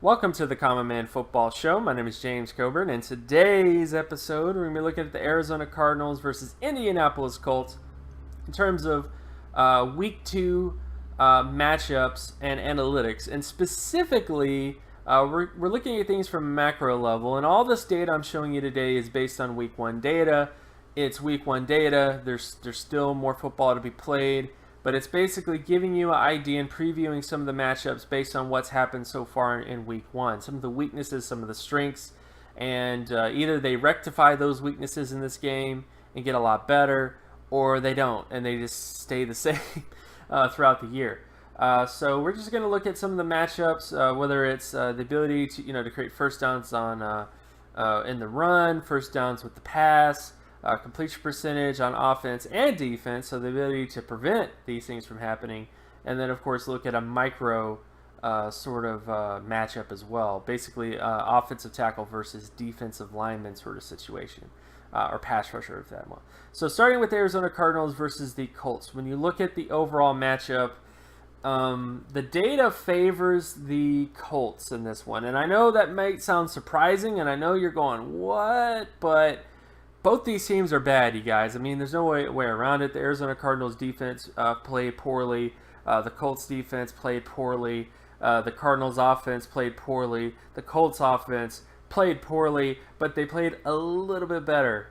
Welcome to the Common Man Football Show. My name is James Coburn, and today's episode we're going to be looking at the Arizona Cardinals versus Indianapolis Colts in terms of Week 2 matchups and analytics. And specifically, we're looking at things from a macro level, and all this data I'm showing you today is based on Week 1 data. It's Week 1 data. There's still more football to be played. But it's basically giving you an idea and previewing some of the matchups based on what's happened so far in Week 1. Some of the weaknesses, some of the strengths, and either they rectify those weaknesses in this game and get a lot better, or they don't, and they just stay the same throughout the year. So we're just going to look at some of the matchups, whether it's the ability to create first downs on in the run, first downs with the pass, completion percentage on offense and defense, so the ability to prevent these things from happening, and then of course look at a micro matchup as well, basically offensive tackle versus defensive lineman sort of situation, or pass rusher if that one. So starting with the Arizona Cardinals versus the Colts, when you look at the overall matchup, the data favors the Colts in this one, and I know that might sound surprising, and I know you're going, what? But both these teams are bad, you guys. I mean, there's no way around it. The Arizona Cardinals defense played poorly. The Colts defense played poorly. The Cardinals offense played poorly. The Colts offense played poorly, but they played a little bit better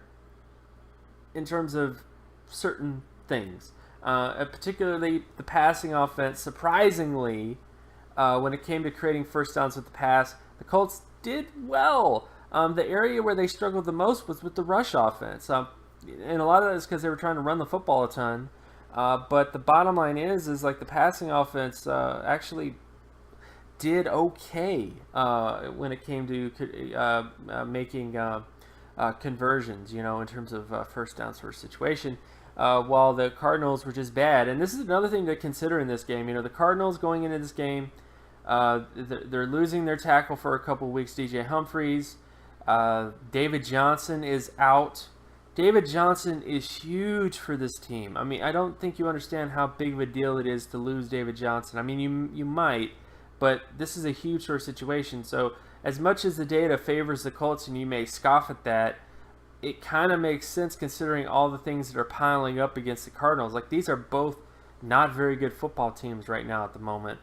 in terms of certain things. Particularly the passing offense, surprisingly, when it came to creating first downs with the pass, the Colts did well. The area where they struggled the most was with the rush offense. And a lot of that is because they were trying to run the football a ton. But the bottom line is like the passing offense actually did okay when it came to making conversions, in terms of first down sort of situation. While the Cardinals were just bad. And this is another thing to consider in this game. The Cardinals going into this game, they're losing their tackle for a couple of weeks, DJ Humphries. David Johnson is out. David Johnson is huge for this team. I mean, I don't think you understand how big of a deal it is to lose David Johnson. I mean, you might, but this is a huge sort of situation. So as much as the data favors the Colts and you may scoff at that, it kind of makes sense considering all the things that are piling up against the Cardinals. Like, these are both not very good football teams right now at the moment,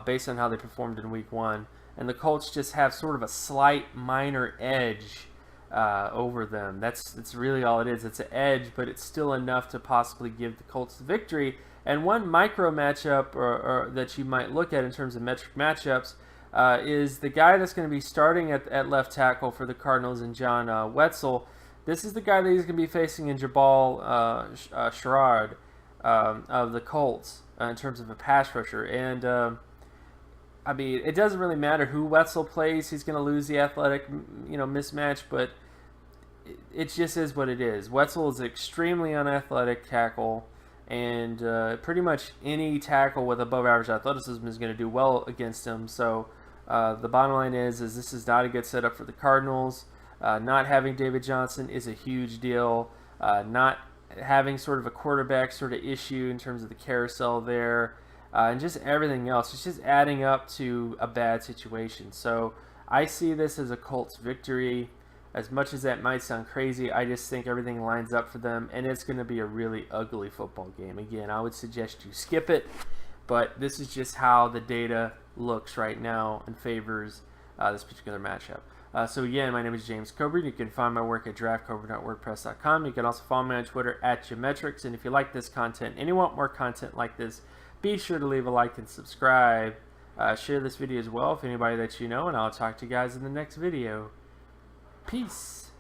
based on how they performed in Week 1. And the Colts just have sort of a slight minor edge over them. That's really all it is. It's an edge, but it's still enough to possibly give the Colts the victory. And one micro matchup or that you might look at in terms of metric matchups is the guy that's going to be starting at left tackle for the Cardinals, and John Wetzel. This is the guy that he's going to be facing in Jabal Sherrard of the Colts in terms of a pass rusher. And I mean, it doesn't really matter who Wetzel plays. He's going to lose the athletic, mismatch, but it just is what it is. Wetzel is an extremely unathletic tackle, and pretty much any tackle with above average athleticism is going to do well against him. So the bottom line is this is not a good setup for the Cardinals. Not having David Johnson is a huge deal. Not having sort of a quarterback sort of issue in terms of the carousel there. And just everything else. It's just adding up to a bad situation. So I see this as a Colts victory. As much as that might sound crazy, I just think everything lines up for them, and it's going to be a really ugly football game. Again, I would suggest you skip it, but this is just how the data looks right now and favors this particular matchup. So again, my name is James Coburn. You can find my work at draftcoburn.wordpress.com. You can also follow me on Twitter at Geometrics. And if you like this content and you want more content like this, be sure to leave a like and subscribe. Share this video as well with anybody that you know, and I'll talk to you guys in the next video. Peace.